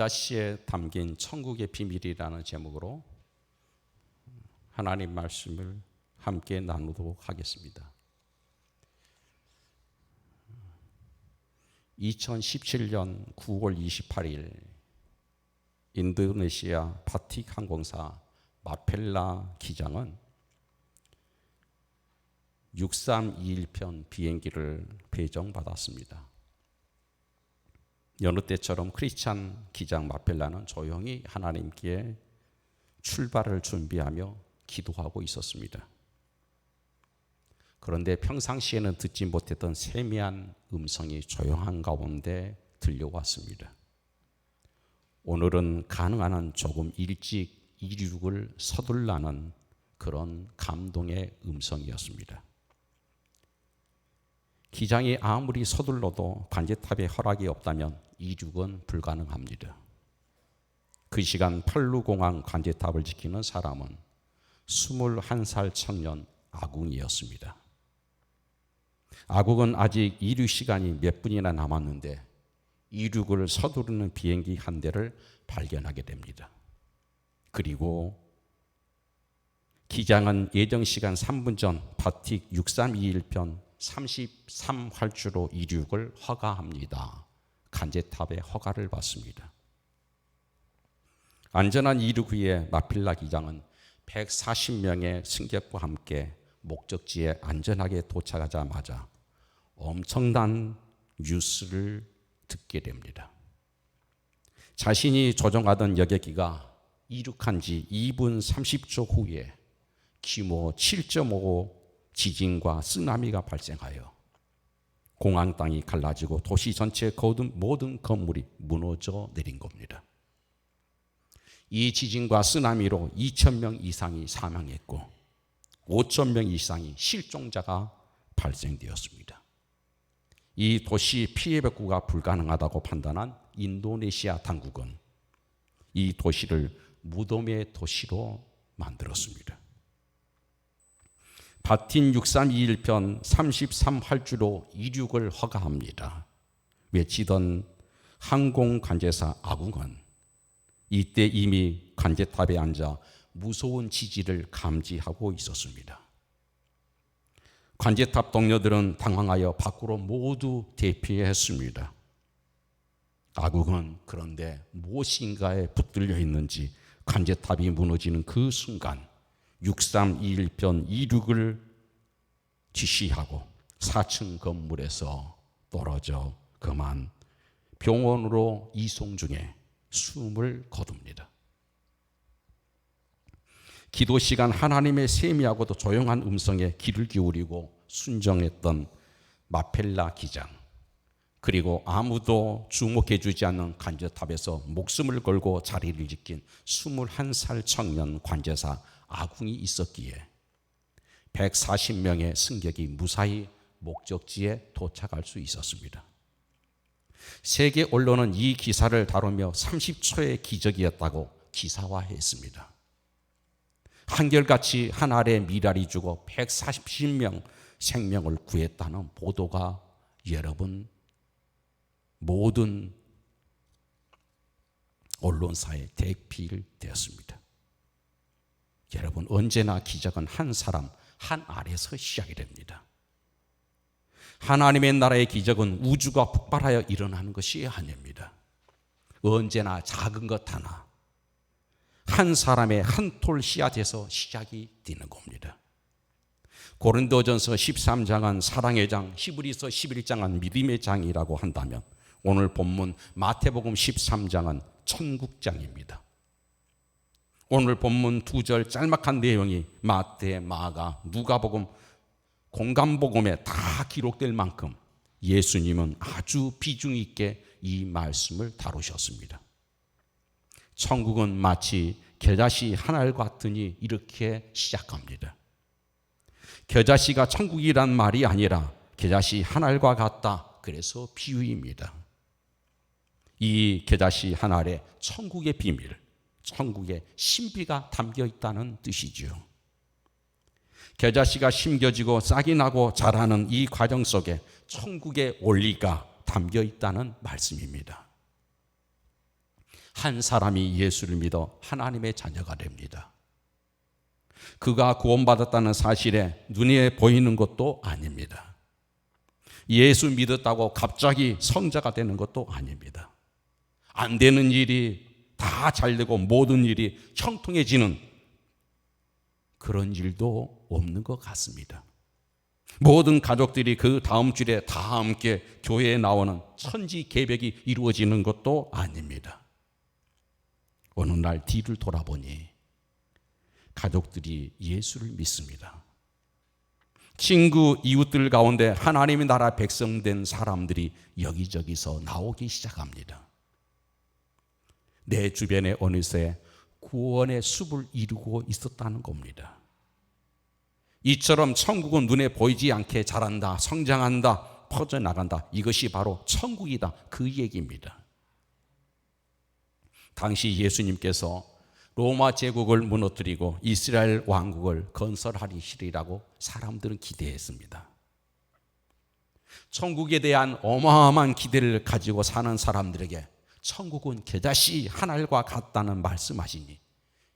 계시에 담긴 천국의 비밀이라는 제목으로 하나님 말씀을 함께 나누도록 하겠습니다. 2017년 9월 28일 인도네시아 바틱 항공사 마펠라 기장은 6321편 비행기를 배정받았습니다. 여느 때처럼 크리스찬 기장 마펠라는 조용히 하나님께 출발을 준비하며 기도하고 있었습니다. 그런데 평상시에는 듣지 못했던 세미한 음성이 조용한 가운데 들려왔습니다. 오늘은 가능한 한 조금 일찍 이륙을 서둘라는 그런 감동의 음성이었습니다. 기장이 아무리 서둘러도 관제탑에 허락이 없다면 이륙은 불가능합니다. 그 시간 팔루공항 관제탑을 지키는 사람은 21살 청년 아궁이었습니다. 아궁은 아직 이륙 시간이 몇 분이나 남았는데 이륙을 서두르는 비행기 한 대를 발견하게 됩니다. 그리고 기장은 예정 시간 3분 전 바틱 6321편 33활주로 이륙을 허가합니다. 관제탑의 허가를 받습니다. 안전한 이륙 후에 마펠라 기장은 140명의 승객과 함께 목적지에 안전하게 도착하자마자 엄청난 뉴스를 듣게 됩니다. 자신이 조종하던 여객기가 이륙한 지 2분 30초 후에 규모 7.5 지진과 쓰나미가 발생하여 공항 땅이 갈라지고 도시 전체의 모든 건물이 무너져 내린 겁니다. 이 지진과 쓰나미로 2,000명 이상이 사망했고 5,000명 이상이 실종자가 발생되었습니다. 이 도시 피해 복구가 불가능하다고 판단한 인도네시아 당국은 이 도시를 무덤의 도시로 만들었습니다. 바틴 6321편 33활주로 이륙을 허가합니다. 외치던 항공관제사 아궁은 이때 이미 관제탑에 앉아 무서운 지지를 감지하고 있었습니다. 관제탑 동료들은 당황하여 밖으로 모두 대피했습니다. 아궁은 그런데 무엇인가에 붙들려 있는지 관제탑이 무너지는 그 순간 6321편 이륙을 지시하고 4층 건물에서 떨어져 그만 병원으로 이송 중에 숨을 거둡니다. 기도 시간 하나님의 세미하고도 조용한 음성에 귀를 기울이고 순종했던 마펠라 기장, 그리고 아무도 주목해주지 않는 관제탑에서 목숨을 걸고 자리를 지킨 21살 청년 관제사 아궁이 있었기에 140명의 승객이 무사히 목적지에 도착할 수 있었습니다. 세계 언론은 이 기사를 다루며 30초의 기적이었다고 기사화했습니다. 한결같이 한 알의 미랄이 죽어 140명 생명을 구했다는 보도가 여러분 모든 언론사에 대필되었습니다. 여러분, 언제나 기적은 한 사람, 한 알에서 시작이 됩니다. 하나님의 나라의 기적은 우주가 폭발하여 일어나는 것이 아닙니다. 언제나 작은 것 하나, 한 사람의 한 톨 씨앗에서 시작이 되는 겁니다. 고린도전서 13장은 사랑의 장, 히브리서 11장은 믿음의 장이라고 한다면 오늘 본문 마태복음 13장은 천국장입니다. 오늘 본문 2절 짤막한 내용이 마태, 마가, 누가복음, 공간복음에 다 기록될 만큼 예수님은 아주 비중 있게 이 말씀을 다루셨습니다. 천국은 마치 겨자씨 한 알 같으니 이렇게 시작합니다. 겨자씨가 천국이란 말이 아니라 겨자씨 한 알과 같다. 그래서 비유입니다. 이 겨자씨 한 알에 천국의 비밀, 천국의 신비가 담겨 있다는 뜻이죠. 겨자씨가 심겨지고 싹이 나고 자라는 이 과정 속에 천국의 원리가 담겨 있다는 말씀입니다. 한 사람이 예수를 믿어 하나님의 자녀가 됩니다. 그가 구원받았다는 사실에 눈에 보이는 것도 아닙니다. 예수 믿었다고 갑자기 성자가 되는 것도 아닙니다. 안 되는 일이 다 잘되고 모든 일이 형통해지는 그런 일도 없는 것 같습니다. 모든 가족들이 그 다음 주일에 다 함께 교회에 나오는 천지개벽이 이루어지는 것도 아닙니다. 어느 날 뒤를 돌아보니 가족들이 예수를 믿습니다. 친구, 이웃들 가운데 하나님의 나라 백성된 사람들이 여기저기서 나오기 시작합니다. 내 주변에 어느새 구원의 숲을 이루고 있었다는 겁니다. 이처럼 천국은 눈에 보이지 않게 자란다, 성장한다, 퍼져나간다. 이것이 바로 천국이다. 그 얘기입니다. 당시 예수님께서 로마 제국을 무너뜨리고 이스라엘 왕국을 건설하시리라고 사람들은 기대했습니다. 천국에 대한 어마어마한 기대를 가지고 사는 사람들에게 천국은 겨자씨 한 알과 같다는 말씀하시니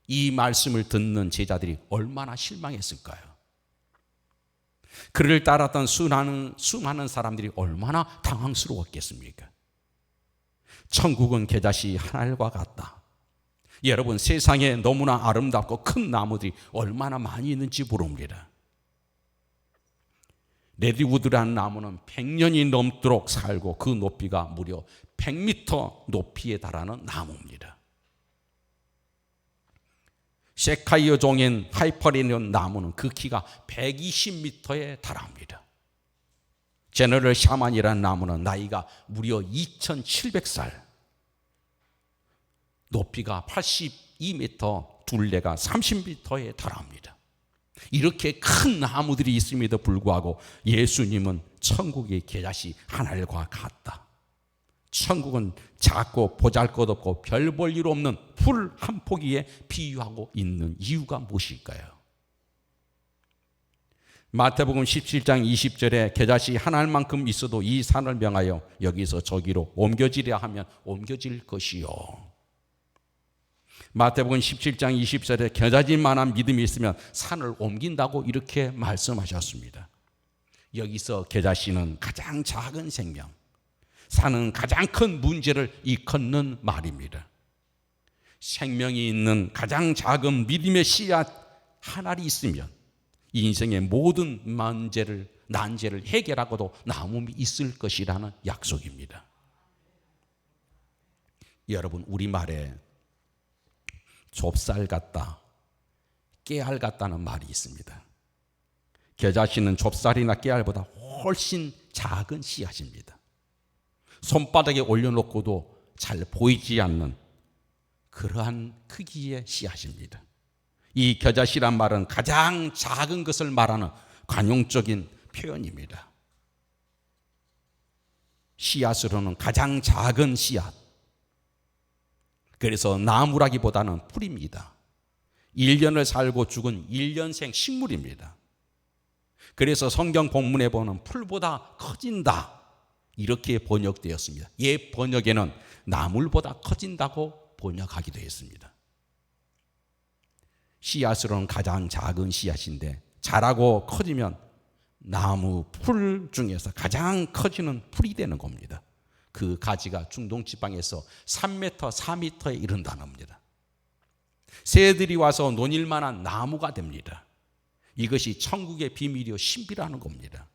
이 말씀을 듣는 제자들이 얼마나 실망했을까요? 그를 따랐던 수많은 사람들이 얼마나 당황스러웠겠습니까? 천국은 겨자씨 한 알과 같다. 여러분, 세상에 너무나 아름답고 큰 나무들이 얼마나 많이 있는지 모릅니다. 레드우드라는 나무는 100년이 넘도록 살고 그 높이가 무려 100m 높이에 달하는 나무입니다. 세카이어 종인 하이퍼리온 나무는 그 키가 120m에 달합니다. 제너럴 샤만이라는 나무는 나이가 무려 2700살, 높이가 82m, 둘레가 30m에 달합니다. 이렇게 큰 나무들이 있음에도 불구하고 예수님은 천국의 겨자씨 한 알과 같다. 천국은 작고 보잘것없고 별 볼 일 없는 풀 한 포기에 비유하고 있는 이유가 무엇일까요? 마태복음 17장 20절에 겨자씨 한 알만큼 있어도 이 산을 명하여 여기서 저기로 옮겨지려 하면 옮겨질 것이요. 마태복음 17장 20절에 겨자씨만한 믿음이 있으면 산을 옮긴다고 이렇게 말씀하셨습니다. 여기서 겨자씨는 가장 작은 생명, 산은 가장 큰 문제를 일컫는 말입니다. 생명이 있는 가장 작은 믿음의 씨앗 한 알이 있으면 인생의 모든 난제를 해결하고도 남음이 있을 것이라는 약속입니다. 여러분, 우리말에 좁쌀 같다, 깨알 같다는 말이 있습니다. 겨자씨는 좁쌀이나 깨알보다 훨씬 작은 씨앗입니다. 손바닥에 올려놓고도 잘 보이지 않는 그러한 크기의 씨앗입니다. 이 겨자씨란 말은 가장 작은 것을 말하는 관용적인 표현입니다. 씨앗으로는 가장 작은 씨앗. 그래서 나무라기보다는 풀입니다. 1년을 살고 죽은 1년생 식물입니다. 그래서 성경 본문에 보면 풀보다 커진다, 이렇게 번역되었습니다. 옛 번역에는 나물보다 커진다고 번역하기도 했습니다. 씨앗으로는 가장 작은 씨앗인데 자라고 커지면 나무 풀 중에서 가장 커지는 풀이 되는 겁니다. 그 가지가 중동 지방에서 3m, 4m에 이른다는 겁니다. 새들이 와서 논일 만한 나무가 됩니다. 이것이 천국의 비밀이요 신비라는 겁니다.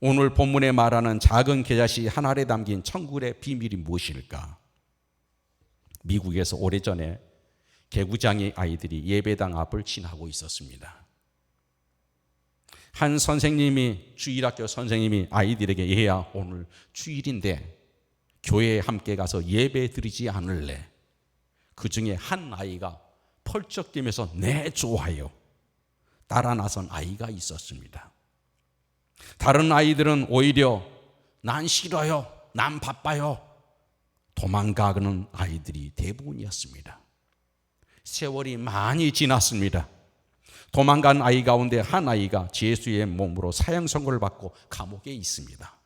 오늘 본문에 말하는 작은 겨자씨 한 알에 담긴 천국의 비밀이 무엇일까? 미국에서 오래전에 개구장이 아이들이 예배당 앞을 지나고 있었습니다. 한 선생님이, 주일학교 선생님이 아이들에게, 얘야 오늘 주일인데 교회에 함께 가서 예배 드리지 않을래? 그 중에 한 아이가 펄쩍 뛰면서 네 좋아요, 따라 나선 아이가 있었습니다. 다른 아이들은 오히려 난 싫어요, 난 바빠요, 도망가는 아이들이 대부분이었습니다. 세월이 많이 지났습니다. 도망간 아이 가운데 한 아이가 죄수의 몸으로 사형 선고를 받고 감옥에 있습니다.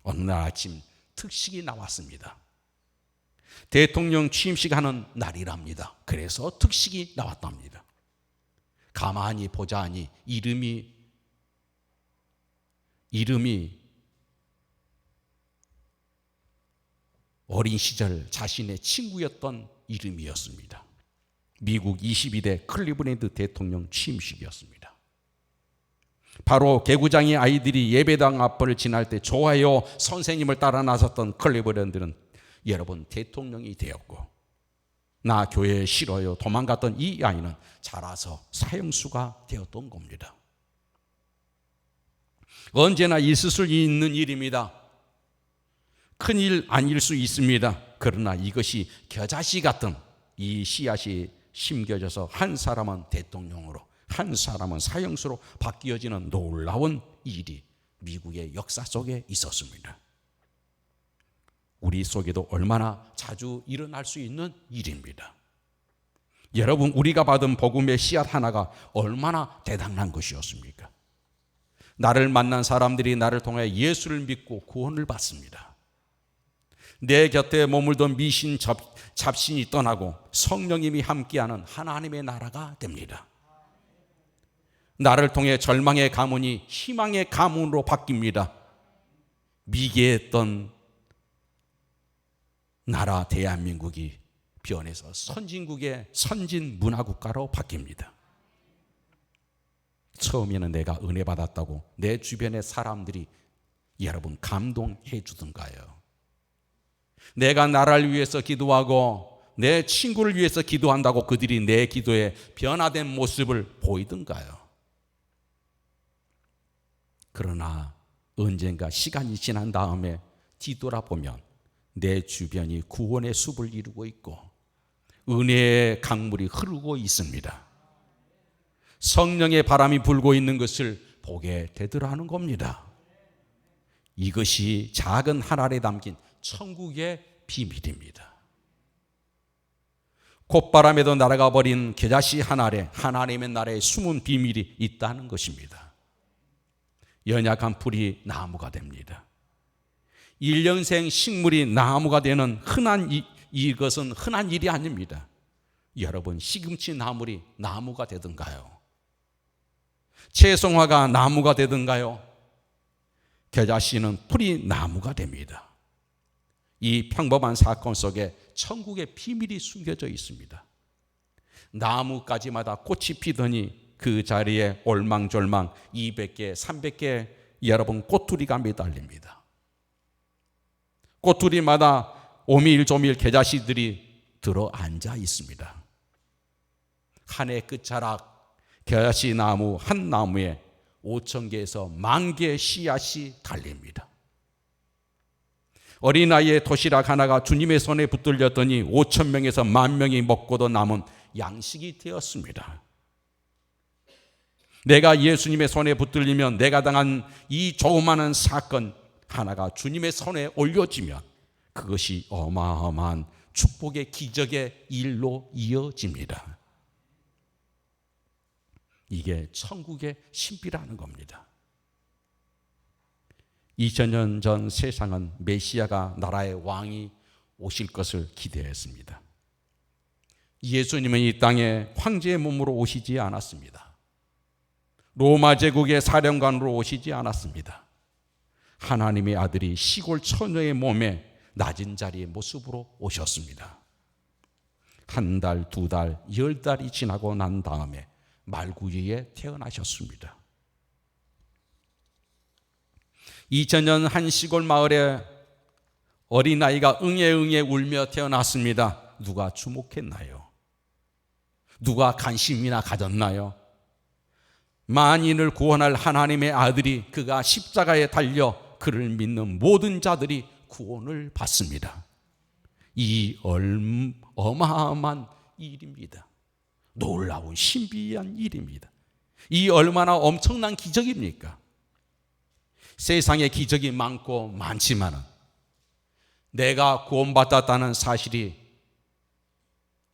어느 날 아침 특식이 나왔습니다. 대통령 취임식 하는 날이랍니다. 그래서 특식이 나왔답니다. 가만히 보자니 이름이 어린 시절 자신의 친구였던 이름이었습니다. 미국 22대 클리브랜드 대통령 취임식이었습니다. 바로 개구장이 아이들이 예배당 앞을 지날 때 좋아요 선생님을 따라 나섰던 클리브랜드는 여러분 대통령이 되었고, 나 교회 싫어요 도망갔던 이 아이는 자라서 사형수가 되었던 겁니다. 언제나 있을 수 있는 일입니다. 큰일 아닐 수 있습니다. 그러나 이것이 겨자씨 같은 이 씨앗이 심겨져서 한 사람은 대통령으로, 한 사람은 사형수로 바뀌어지는 놀라운 일이 미국의 역사 속에 있었습니다. 우리 속에도 얼마나 자주 일어날 수 있는 일입니다. 여러분, 우리가 받은 복음의 씨앗 하나가 얼마나 대단한 것이었습니까? 나를 만난 사람들이 나를 통해 예수를 믿고 구원을 받습니다. 내 곁에 머물던 미신 잡신이 떠나고 성령님이 함께하는 하나님의 나라가 됩니다. 나를 통해 절망의 가문이 희망의 가문으로 바뀝니다. 미개했던 나라 대한민국이 변해서 선진국의 선진 문화국가로 바뀝니다. 처음에는 내가 은혜 받았다고 내 주변의 사람들이 여러분 감동해 주던가요? 내가 나라를 위해서 기도하고 내 친구를 위해서 기도한다고 그들이 내 기도에 변화된 모습을 보이던가요? 그러나 언젠가 시간이 지난 다음에 뒤돌아보면 내 주변이 구원의 숲을 이루고 있고 은혜의 강물이 흐르고 있습니다. 성령의 바람이 불고 있는 것을 보게 되더라는 겁니다. 이것이 작은 한 알에 담긴 천국의 비밀입니다. 콧바람에도 날아가 버린 겨자씨 한 알에 하나님의 나라의 숨은 비밀이 있다는 것입니다. 연약한 풀이 나무가 됩니다. 1년생 식물이 나무가 되는 이것은 흔한 일이 아닙니다. 여러분, 시금치 나물이 나무가 되던가요? 채송화가 나무가 되던가요? 겨자씨는 풀이 나무가 됩니다. 이 평범한 사건 속에 천국의 비밀이 숨겨져 있습니다. 나무가지마다 꽃이 피더니 그 자리에 올망졸망 200개, 300개 여러분 꼬투리가 매달립니다. 꼬투리마다 오밀조밀 겨자씨들이 들어 앉아 있습니다. 한 해 끝자락 겨자씨 나무 한 나무에 5,000개에서 10,000개의 씨앗이 달립니다. 어린아이의 도시락 하나가 주님의 손에 붙들렸더니 5,000명에서 10,000명이 먹고도 남은 양식이 되었습니다. 내가 예수님의 손에 붙들리면 내가 당한 이 조그마한 사건 하나가 주님의 손에 올려지면 그것이 어마어마한 축복의 기적의 일로 이어집니다. 이게 천국의 신비라는 겁니다. 2000년 전 세상은 메시아가 나라의 왕이 오실 것을 기대했습니다. 예수님은 이 땅에 황제의 몸으로 오시지 않았습니다. 로마 제국의 사령관으로 오시지 않았습니다. 하나님의 아들이 시골 처녀의 몸에 낮은 자리의 모습으로 오셨습니다. 1달, 2달, 10달이 지나고 난 다음에 말구유에 태어나셨습니다. 2000년 한 시골 마을에 어린아이가 응애응애 울며 태어났습니다. 누가 주목했나요? 누가 관심이나 가졌나요? 만인을 구원할 하나님의 아들이 그가 십자가에 달려 그를 믿는 모든 자들이 구원을 받습니다. 이 어마어마한 일입니다. 놀라운 신비한 일입니다. 이 얼마나 엄청난 기적입니까? 세상에 기적이 많고 많지만 내가 구원받았다는 사실이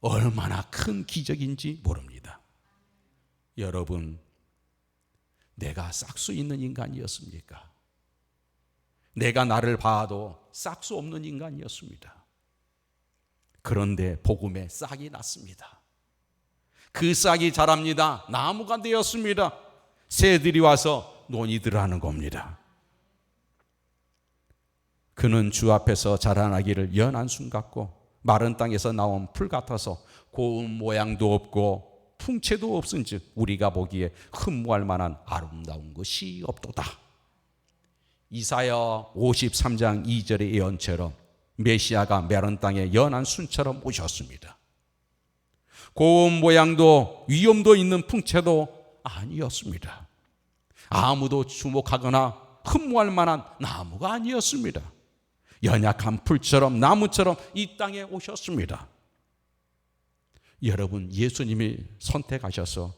얼마나 큰 기적인지 모릅니다. 여러분, 내가 싹 수 있는 인간이었습니까? 내가 나를 봐도 싹 수 없는 인간이었습니다. 그런데 복음에 싹이 났습니다. 그 싹이 자랍니다. 나무가 되었습니다. 새들이 와서 논이들 하는 겁니다. 그는 주 앞에서 자라나기를 연한 순 같고 마른 땅에서 나온 풀 같아서 고운 모양도 없고 풍채도 없은즉 우리가 보기에 흠모할 만한 아름다운 것이 없도다. 이사야 53장 2절의 예언처럼 메시아가 마른 땅에 연한 순처럼 오셨습니다. 고운 모양도 위엄도 있는 풍채도 아니었습니다. 아무도 주목하거나 흠모할 만한 나무가 아니었습니다. 연약한 풀처럼 나무처럼 이 땅에 오셨습니다. 여러분, 예수님이 선택하셔서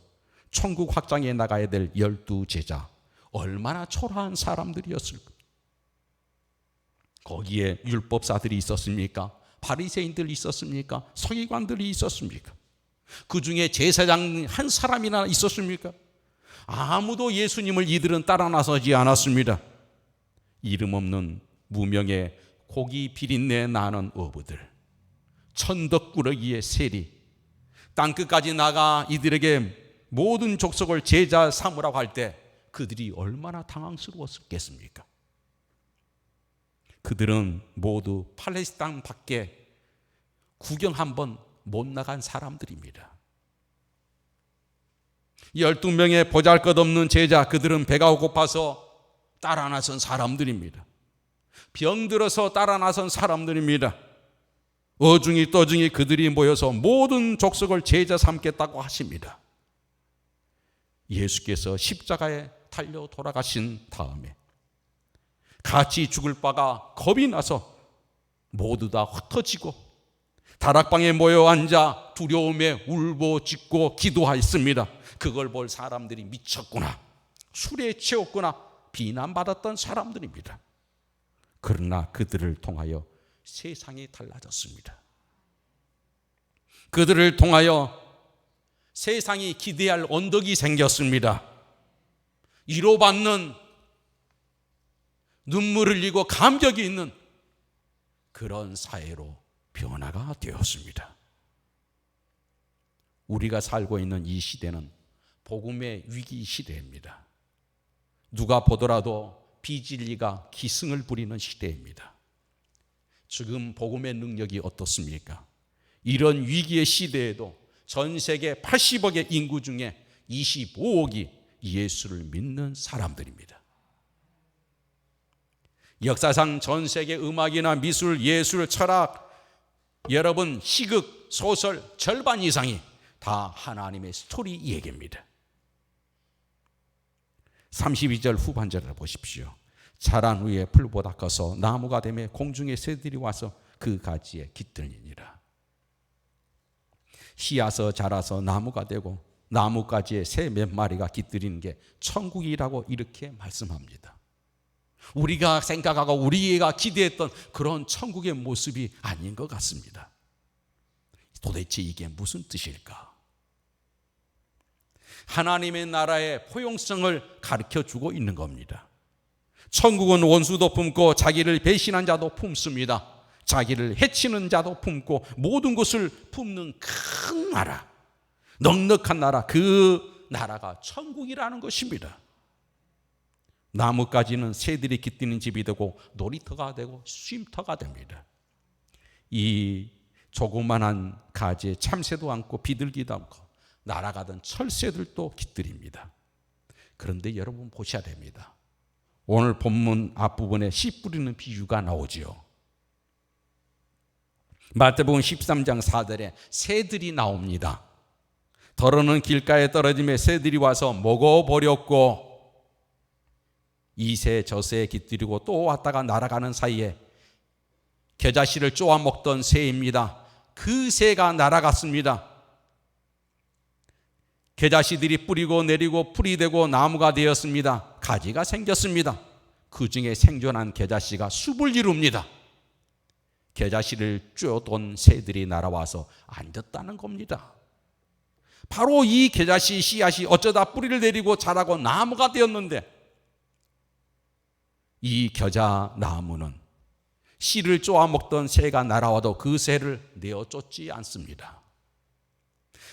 천국 확장에 나가야 될 12제자, 얼마나 초라한 사람들이었을까? 거기에 율법사들이 있었습니까? 바리새인들이 있었습니까? 서기관들이 있었습니까? 그 중에 제사장 한 사람이나 있었습니까? 아무도 예수님을 이들은 따라 나서지 않았습니다. 이름 없는 무명의 고기 비린내 나는 어부들, 천덕꾸러기의 세리, 땅끝까지 나가 이들에게 모든 족속을 제자 삼으라고 할 때 그들이 얼마나 당황스러웠겠습니까? 그들은 모두 팔레스타인 밖에 구경 한번 못 나간 사람들입니다. 12명의 보잘것없는 제자, 그들은 배가 고파서 따라 나선 사람들입니다. 병들어서 따라 나선 사람들입니다. 어중이 떠중이 그들이 모여서 모든 족속을 제자 삼겠다고 하십니다. 예수께서 십자가에 달려 돌아가신 다음에 같이 죽을 바가 겁이 나서 모두 다 흩어지고 다락방에 모여 앉아 두려움에 울부짖고 기도하였습니다. 그걸 볼 사람들이 미쳤구나, 술에 취했구나 비난받았던 사람들입니다. 그러나 그들을 통하여 세상이 달라졌습니다. 그들을 통하여 세상이 기대할 언덕이 생겼습니다. 위로받는, 눈물 흘리고 감격이 있는 그런 사회로 변화가 되었습니다. 우리가 살고 있는 이 시대는 복음의 위기 시대입니다. 누가 보더라도 비진리가 기승을 부리는 시대입니다. 지금 복음의 능력이 어떻습니까? 이런 위기의 시대에도 전 세계 80억의 인구 중에 25억이 예수를 믿는 사람들입니다. 역사상 전 세계 음악이나 미술, 예술, 철학, 여러분 시극, 소설 절반 이상이 다 하나님의 스토리 얘기입니다. 32절 후반절을 보십시오. 자란 후에 풀보다 커서 나무가 되매 공중의 새들이 와서 그 가지에 깃들리니라. 씨앗서 자라서 나무가 되고 나무가지에 새 몇 마리가 깃들이는 게 천국이라고 이렇게 말씀합니다. 우리가 생각하고 우리가 기대했던 그런 천국의 모습이 아닌 것 같습니다. 도대체 이게 무슨 뜻일까? 하나님의 나라의 포용성을 가르쳐주고 있는 겁니다. 천국은 원수도 품고 자기를 배신한 자도 품습니다. 자기를 해치는 자도 품고 모든 것을 품는 큰 나라, 넉넉한 나라, 그 나라가 천국이라는 것입니다. 나뭇가지는 새들이 깃드는 집이 되고 놀이터가 되고 쉼터가 됩니다. 이 조그만한 가지에 참새도 않고 비둘기도 않고 날아가던 철새들도 깃들입니다. 그런데 여러분 보셔야 됩니다. 오늘 본문 앞부분에 씨 뿌리는 비유가 나오지요. 마태복음 13장 4절에 새들이 나옵니다. 더러는 길가에 떨어지며 새들이 와서 먹어버렸고 이 새 저 새 깃들이고 또 왔다가 날아가는 사이에 겨자씨를 쪼아 먹던 새입니다. 그 새가 날아갔습니다. 겨자씨들이 뿌리고 내리고 풀이 되고 나무가 되었습니다. 가지가 생겼습니다. 그 중에 생존한 겨자씨가 숲을 이룹니다. 겨자씨를 쪼던 새들이 날아와서 앉았다는 겁니다. 바로 이 겨자씨 씨앗이 어쩌다 뿌리를 내리고 자라고 나무가 되었는데 이 겨자 나무는 씨를 쪼아먹던 새가 날아와도 그 새를 내어 쫓지 않습니다.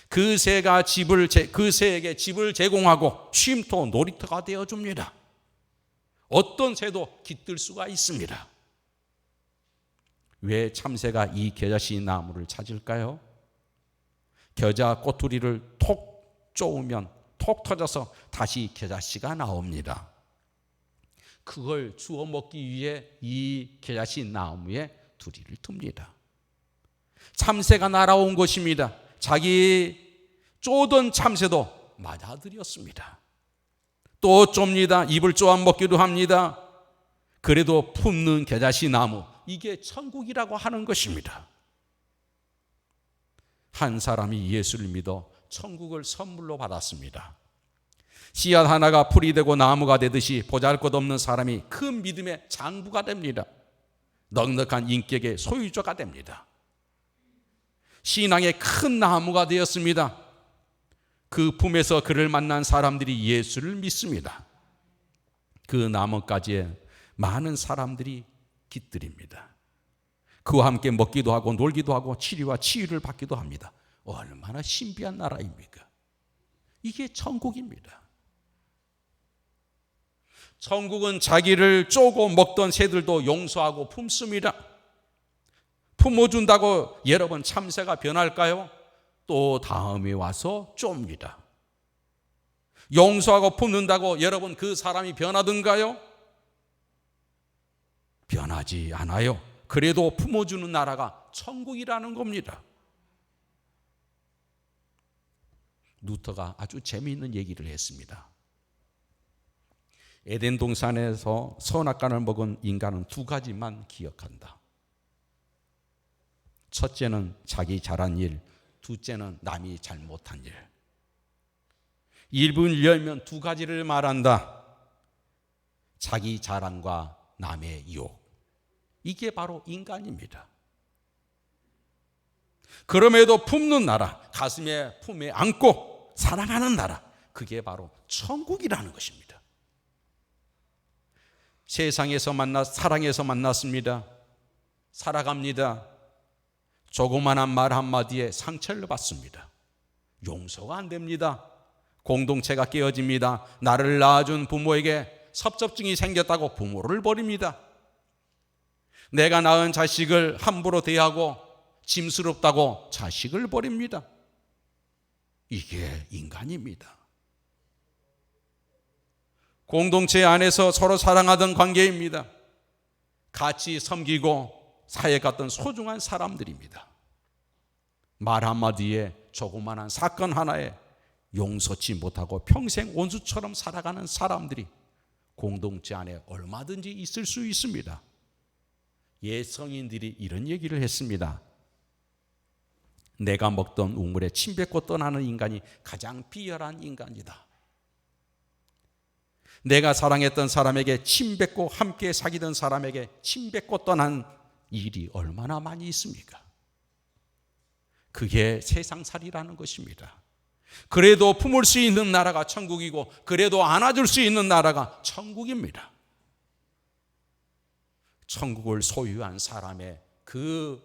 그 새에게 집을 제공하고 쉼터, 놀이터가 되어줍니다. 어떤 새도 깃들 수가 있습니다. 왜 참새가 이 겨자씨 나무를 찾을까요? 겨자 꼬투리를 톡 쪼으면 톡 터져서 다시 겨자씨가 나옵니다. 그걸 주워 먹기 위해 이 겨자씨 나무에 두리를 틉니다. 참새가 날아온 것입니다. 자기 쪼던 참새도 맞아들였습니다. 또 좁니다. 입을 쪼아 먹기도 합니다. 그래도 품는 겨자씨 나무, 이게 천국이라고 하는 것입니다. 한 사람이 예수를 믿어 천국을 선물로 받았습니다. 씨앗 하나가 풀이 되고 나무가 되듯이 보잘것없는 사람이 큰 믿음의 장부가 됩니다. 넉넉한 인격의 소유자가 됩니다. 신앙의 큰 나무가 되었습니다. 그 품에서 그를 만난 사람들이 예수를 믿습니다. 그 나무까지에 많은 사람들이 깃들입니다. 그와 함께 먹기도 하고 놀기도 하고 치료와 치유를 받기도 합니다. 얼마나 신비한 나라입니까? 이게 천국입니다. 천국은 자기를 쪼고 먹던 새들도 용서하고 품습니다. 품어준다고 여러분 참새가 변할까요? 또 다음에 와서 좁니다. 용서하고 품는다고 여러분 그 사람이 변하던가요? 변하지 않아요. 그래도 품어주는 나라가 천국이라는 겁니다. 루터가 아주 재미있는 얘기를 했습니다. 에덴 동산에서 선악과를 먹은 인간은 두 가지만 기억한다. 첫째는 자기 잘한 일, 둘째는 남이 잘못한 일. 입을 열면 두 가지를 말한다. 자기 자랑과 남의 유혹. 이게 바로 인간입니다. 그럼에도 품는 나라, 가슴에 품에 안고 사랑하는 나라, 그게 바로 천국이라는 것입니다. 세상에서 사랑에서 만났습니다. 살아갑니다. 조그만한 말 한마디에 상처를 받습니다. 용서가 안 됩니다. 공동체가 깨어집니다. 나를 낳아준 부모에게 섭섭증이 생겼다고 부모를 버립니다. 내가 낳은 자식을 함부로 대하고 짐스럽다고 자식을 버립니다. 이게 인간입니다. 공동체 안에서 서로 사랑하던 관계입니다. 같이 섬기고 사회 같던 소중한 사람들입니다. 말 한마디에 조그마한 사건 하나에 용서치 못하고 평생 원수처럼 살아가는 사람들이 공동체 안에 얼마든지 있을 수 있습니다. 옛 성인들이 이런 얘기를 했습니다. 내가 먹던 우물에 침 뱉고 떠나는 인간이 가장 비열한 인간이다. 내가 사랑했던 사람에게 침 뱉고 함께 사귀던 사람에게 침 뱉고 떠난 일이 얼마나 많이 있습니까? 그게 세상살이라는 것입니다. 그래도 품을 수 있는 나라가 천국이고 그래도 안아줄 수 있는 나라가 천국입니다. 천국을 소유한 사람의 그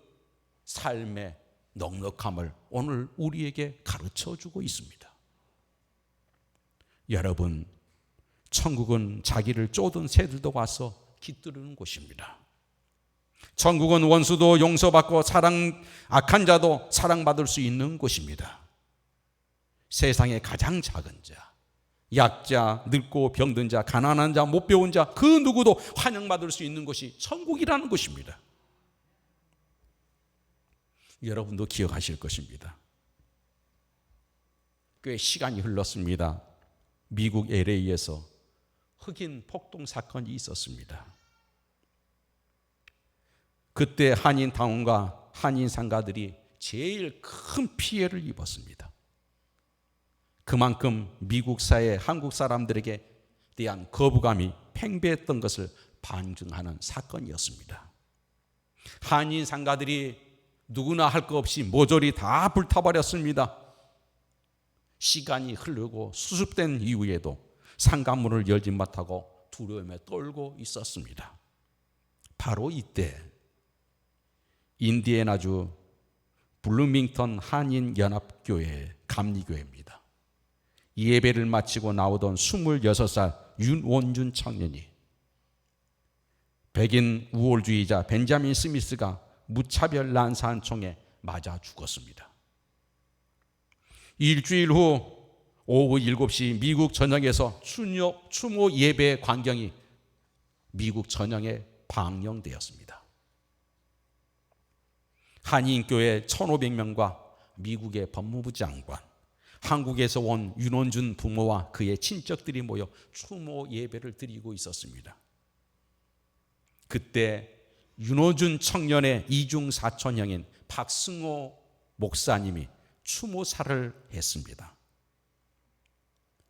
삶의 넉넉함을 오늘 우리에게 가르쳐주고 있습니다. 여러분, 천국은 자기를 쫓은 새들도 와서 깃들이는 곳입니다. 천국은 원수도 용서받고 악한 자도 사랑받을 수 있는 곳입니다. 세상의 가장 작은 자, 약자, 늙고 병든 자, 가난한 자, 못 배운 자, 그 누구도 환영받을 수 있는 곳이 천국이라는 것입니다. 여러분도 기억하실 것입니다. 꽤 시간이 흘렀습니다. 미국 LA에서 흑인 폭동 사건이 있었습니다. 그때 한인 당원과 한인 상가들이 제일 큰 피해를 입었습니다. 그만큼 미국 사회 한국 사람들에게 대한 거부감이 팽배했던 것을 반증하는 사건이었습니다. 한인 상가들이 누구나 할 것 없이 모조리 다 불타버렸습니다. 시간이 흐르고 수습된 이후에도 상가문을 열지 못하고 두려움에 떨고 있었습니다. 바로 이때 인디애나주 블루밍턴 한인연합교회 감리교회입니다. 예배를 마치고 나오던 26살 윤원준 청년이 백인 우월주의자 벤자민 스미스가 무차별 난사한총에 맞아 죽었습니다. 일주일 후 오후 7시 미국 전역에서 추모 예배 광경이 미국 전역에 방영되었습니다. 한인교회 1,500명과 미국의 법무부 장관, 한국에서 온 윤원준 부모와 그의 친척들이 모여 추모 예배를 드리고 있었습니다. 그때 윤원준 청년의 이중 사촌형인 박승호 목사님이 추모사를 했습니다.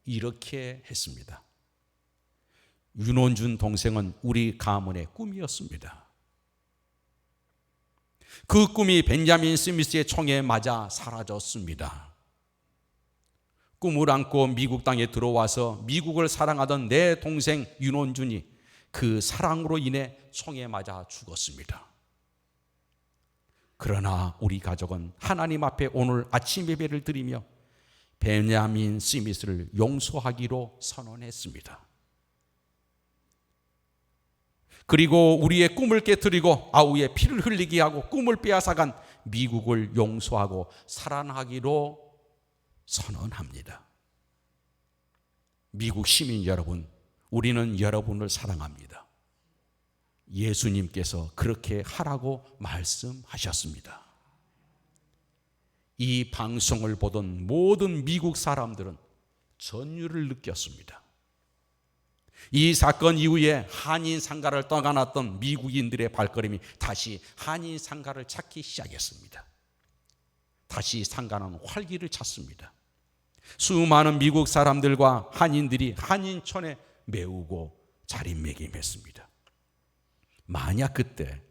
이렇게 했습니다. 윤원준 동생은 우리 가문의 꿈이었습니다. 그 꿈이 벤자민 스미스의 총에 맞아 사라졌습니다. 꿈을 안고 미국 땅에 들어와서 미국을 사랑하던 내 동생 윤원준이 그 사랑으로 인해 총에 맞아 죽었습니다. 그러나 우리 가족은 하나님 앞에 오늘 아침 예배를 드리며 벤자민 스미스를 용서하기로 선언했습니다. 그리고 우리의 꿈을 깨뜨리고 아우의 피를 흘리게 하고 꿈을 빼앗아간 미국을 용서하고 사랑하기로 선언합니다. 미국 시민 여러분, 우리는 여러분을 사랑합니다. 예수님께서 그렇게 하라고 말씀하셨습니다. 이 방송을 보던 모든 미국 사람들은 전율을 느꼈습니다. 이 사건 이후에 한인 상가를 떠나놨던 미국인들의 발걸음이 다시 한인 상가를 찾기 시작했습니다. 다시 상가는 활기를 찾습니다. 수많은 미국 사람들과 한인들이 한인촌에 메우고 자리매김했습니다. 만약 그때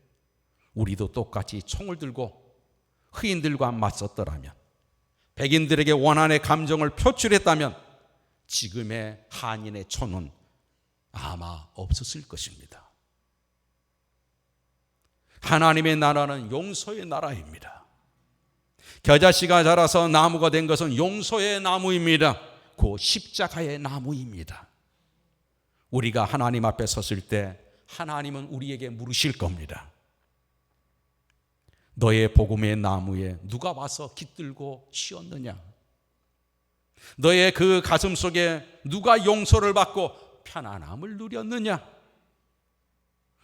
우리도 똑같이 총을 들고 흑인들과 맞섰더라면, 백인들에게 원한의 감정을 표출했다면 지금의 한인의 촌은 아마 없었을 것입니다. 하나님의 나라는 용서의 나라입니다. 겨자씨가 자라서 나무가 된 것은 용서의 나무입니다. 그 십자가의 나무입니다. 우리가 하나님 앞에 섰을 때 하나님은 우리에게 물으실 겁니다. 너의 복음의 나무에 누가 와서 깃들고 씌었느냐? 너의 그 가슴 속에 누가 용서를 받고 편안함을 누렸느냐?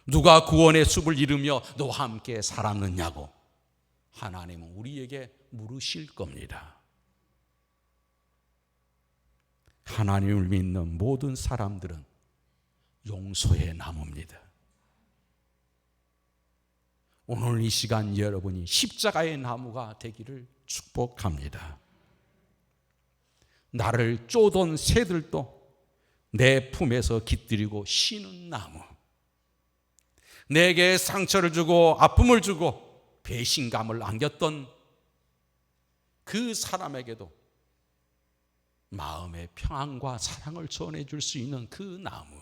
누가 구원의 숲을 이루며 너와 함께 살았느냐고 하나님은 우리에게 물으실 겁니다. 하나님을 믿는 모든 사람들은 용서의 나무입니다. 오늘 이 시간 여러분이 십자가의 나무가 되기를 축복합니다. 나를 쪼던 새들도 내 품에서 깃들이고 쉬는 나무, 내게 상처를 주고 아픔을 주고 배신감을 안겼던 그 사람에게도 마음의 평안과 사랑을 전해줄 수 있는 그 나무,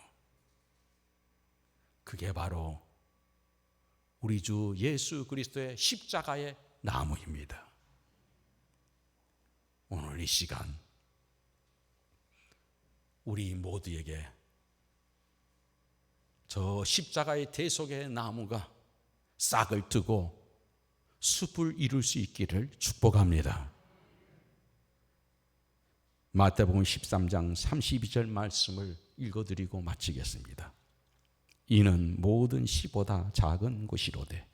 그게 바로 우리 주 예수 그리스도의 십자가의 나무입니다. 오늘 이 시간 우리 모두에게 저 십자가의 대속의 나무가 싹을 트고 숲을 이룰 수 있기를 축복합니다. 마태복음 13장 32절 말씀을 읽어드리고 마치겠습니다. 이는 모든 씨보다 작은 것이로되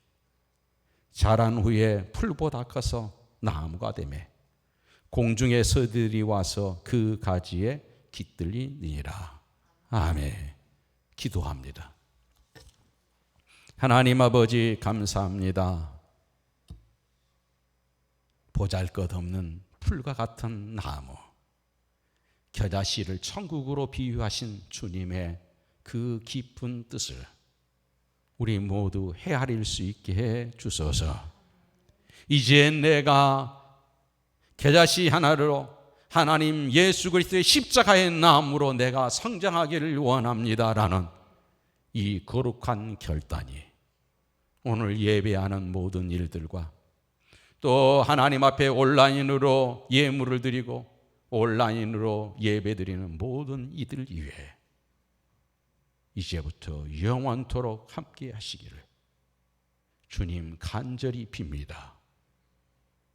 자란 후에 풀보다 커서 나무가 되매 공중의 새들이 와서 그 가지에 깃들리니라. 아멘. 기도합니다. 하나님 아버지 감사합니다. 보잘것없는 풀과 같은 나무, 겨자씨를 천국으로 비유하신 주님의 그 깊은 뜻을 우리 모두 헤아릴 수 있게 해 주소서. 이제 내가 겨자씨 하나로 하나님 예수 그리스도의 십자가의 나무로 내가 성장하기를 원합니다라는 이 거룩한 결단이 오늘 예배하는 모든 일들과 또 하나님 앞에 온라인으로 예물을 드리고 온라인으로 예배 드리는 모든 이들 이외에 이제부터 영원토록 함께 하시기를 주님 간절히 빕니다.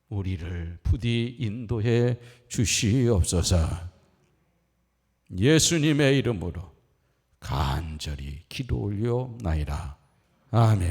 우리를 부디 인도해 주시옵소서. 예수님의 이름으로 간절히 기도 올려나이다. 아멘.